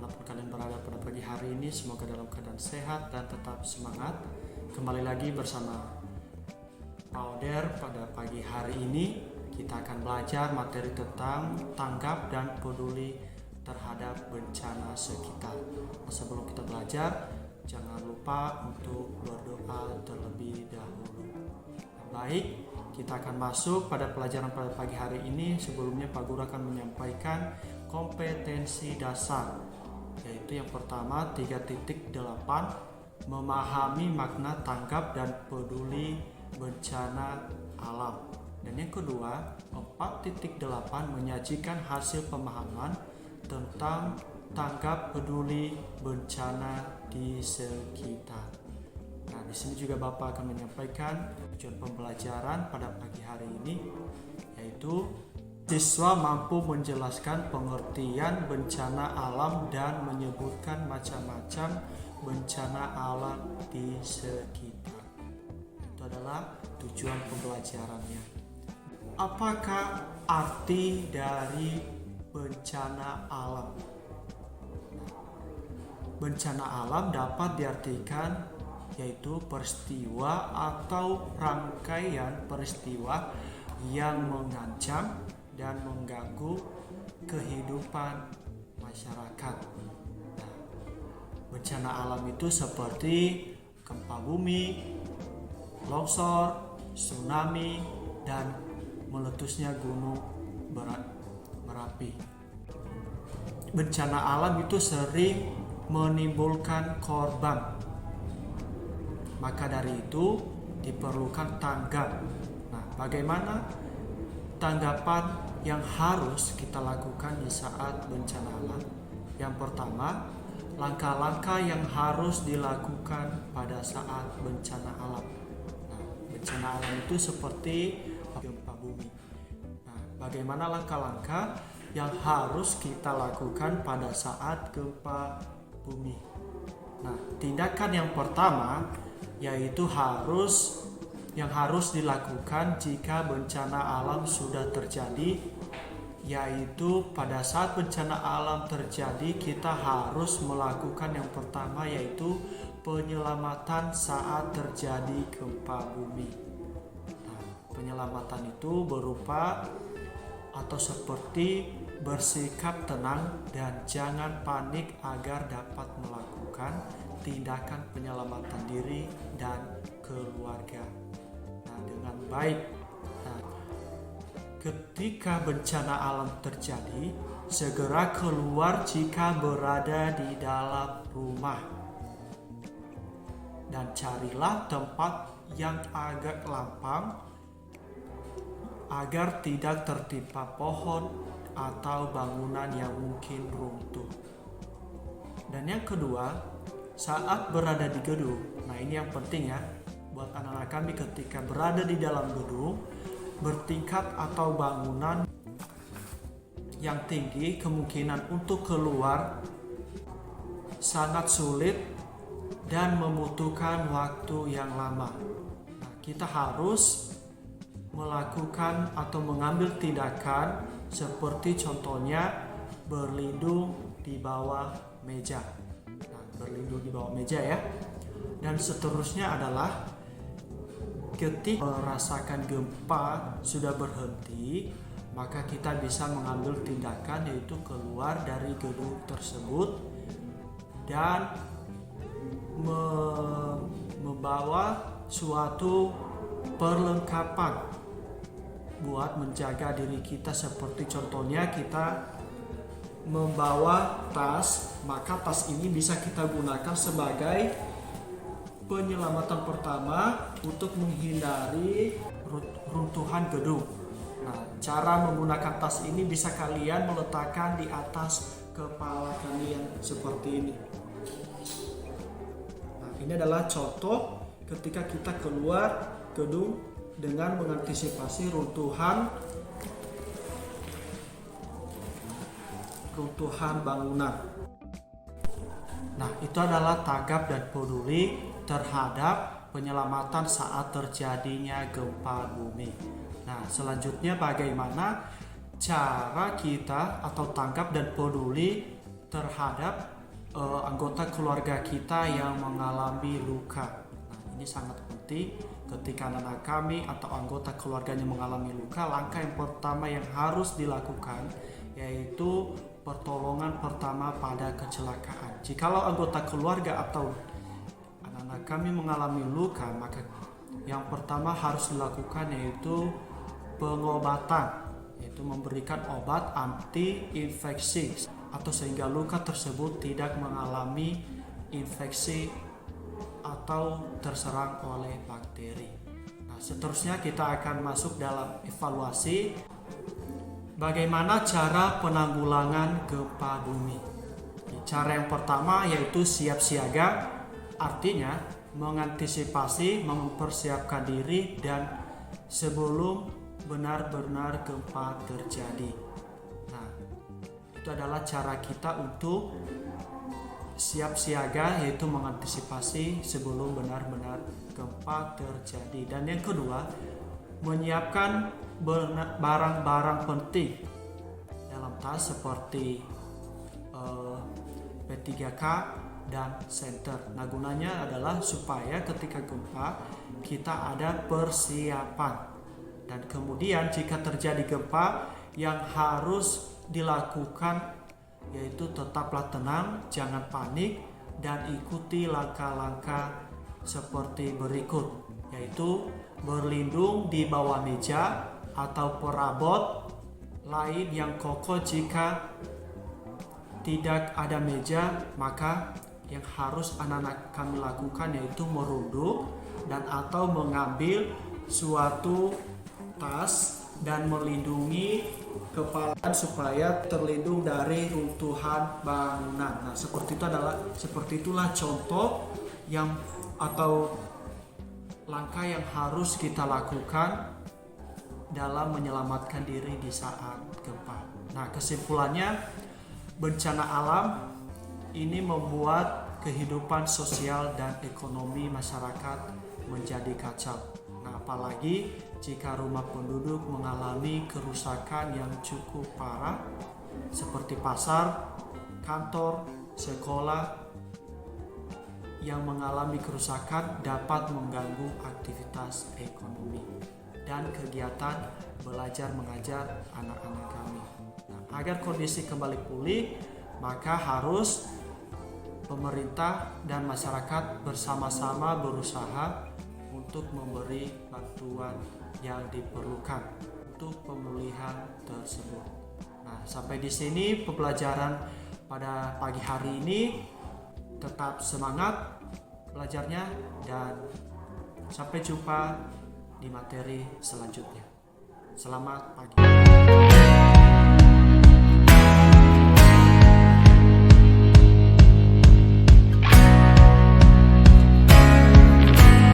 dimanapun kalian berada pada pagi hari ini. Semoga dalam keadaan sehat dan tetap semangat. Kembali lagi bersama Powder. Pada pagi hari ini kita akan belajar materi tentang tanggap dan peduli terhadap bencana sekitar. Sebelum kita belajar, jangan lupa untuk berdoa terlebih dahulu. Baik, kita akan masuk pada pelajaran pada pagi hari ini. Sebelumnya Pak Guru akan menyampaikan kompetensi dasar, yaitu yang pertama 3.8, memahami makna tanggap dan peduli bencana alam. Dan yang kedua 4.8, menyajikan hasil pemahaman tentang tanggap peduli bencana di sekitar. Nah, di sini juga Bapak akan menyampaikan tujuan pembelajaran pada pagi hari ini, yaitu siswa mampu menjelaskan pengertian bencana alam dan menyebutkan macam-macam bencana alam di sekitar. Itu adalah tujuan pembelajarannya. Apakah arti dari bencana alam? Bencana alam dapat diartikan yaitu peristiwa atau rangkaian peristiwa yang mengancam dan mengganggu kehidupan masyarakat. Nah, bencana alam itu seperti gempa bumi, longsor, tsunami, dan meletusnya gunung Merapi. Bencana alam itu sering menimbulkan korban. Maka dari itu diperlukan tanggap. Nah, bagaimana tanggapan yang harus kita lakukan di saat bencana alam? Yang pertama, langkah-langkah yang harus dilakukan pada saat bencana alam. Nah, bencana alam itu seperti gempa bumi. Nah, bagaimana langkah-langkah yang harus kita lakukan pada saat gempa bumi? Nah, tindakan yang pertama yaitu yang harus dilakukan jika bencana alam sudah terjadi, yaitu pada saat bencana alam terjadi kita harus melakukan yang pertama yaitu penyelamatan saat terjadi gempa bumi. Nah, penyelamatan itu berupa atau seperti bersikap tenang dan jangan panik agar dapat melakukan tindakan penyelamatan diri dan keluarga dengan baik. Nah, ketika bencana alam terjadi, segera keluar jika berada di dalam rumah dan carilah tempat yang agak lapang agar tidak tertimpa pohon atau bangunan yang mungkin runtuh. Dan yang kedua, saat berada di gedung, nah ini yang penting ya buat anak-anak kami, ketika berada di dalam gedung bertingkat atau bangunan yang tinggi, kemungkinan untuk keluar sangat sulit dan membutuhkan waktu yang lama. Nah, kita harus melakukan atau mengambil tindakan seperti contohnya berlindung di bawah meja. Berlindung di bawah meja ya. Dan seterusnya adalah ketika merasakan gempa sudah berhenti, maka kita bisa mengambil tindakan yaitu keluar dari gedung tersebut dan membawa suatu perlengkapan buat menjaga diri kita, seperti contohnya kita membawa tas, maka tas ini bisa kita gunakan sebagai penyelamatan pertama untuk menghindari runtuhan gedung. Nah, cara menggunakan tas ini bisa kalian meletakkan di atas kepala kalian seperti ini. Nah, ini adalah contoh ketika kita keluar gedung dengan mengantisipasi runtuhan bangunan. Nah, itu adalah tanggap dan peduli terhadap penyelamatan saat terjadinya gempa bumi. Nah, selanjutnya bagaimana cara kita atau tanggap dan peduli terhadap anggota keluarga kita yang mengalami luka. Nah, ini sangat penting ketika anak kami atau anggota keluarganya mengalami luka. Langkah yang pertama yang harus dilakukan yaitu pertolongan pertama pada kecelakaan. Jikalau anggota keluarga atau anak-anak kami mengalami luka, maka yang pertama harus dilakukan yaitu pengobatan, yaitu memberikan obat anti-infeksi atau sehingga luka tersebut tidak mengalami infeksi atau terserang oleh bakteri. Nah, seterusnya kita akan masuk dalam evaluasi bagaimana cara penanggulangan gempa bumi. Cara yang pertama yaitu siap siaga, artinya mengantisipasi, mempersiapkan diri dan sebelum benar-benar gempa terjadi. Nah, itu adalah cara kita untuk siap siaga, yaitu mengantisipasi sebelum benar-benar gempa terjadi. Dan yang kedua, menyiapkan barang-barang penting dalam tas seperti P3K dan senter. Nah, gunanya adalah supaya ketika gempa kita ada persiapan. Dan kemudian jika terjadi gempa, yang harus dilakukan yaitu tetaplah tenang, jangan panik, dan ikuti langkah-langkah seperti berikut, yaitu berlindung di bawah meja atau perabot lain yang kokoh. Jika tidak ada meja, maka yang harus anak-anak kami lakukan yaitu merunduk dan atau mengambil suatu tas dan melindungi kepala supaya terlindung dari runtuhan bangunan. Nah, seperti itulah contoh yang atau langkah yang harus kita lakukan dalam menyelamatkan diri di saat gempa. Nah, kesimpulannya, bencana alam ini membuat kehidupan sosial dan ekonomi masyarakat menjadi kacau. Nah, apalagi jika rumah penduduk mengalami kerusakan yang cukup parah seperti pasar, kantor, sekolah yang mengalami kerusakan dapat mengganggu aktivitas ekonomi dan kegiatan belajar mengajar anak-anak kami. Nah, agar kondisi kembali pulih, maka harus pemerintah dan masyarakat bersama-sama berusaha untuk memberi bantuan yang diperlukan untuk pemulihan tersebut. Nah, sampai di sini pembelajaran pada pagi hari ini. Tetap semangat belajarnya dan sampai jumpa di materi selanjutnya. Selamat pagi.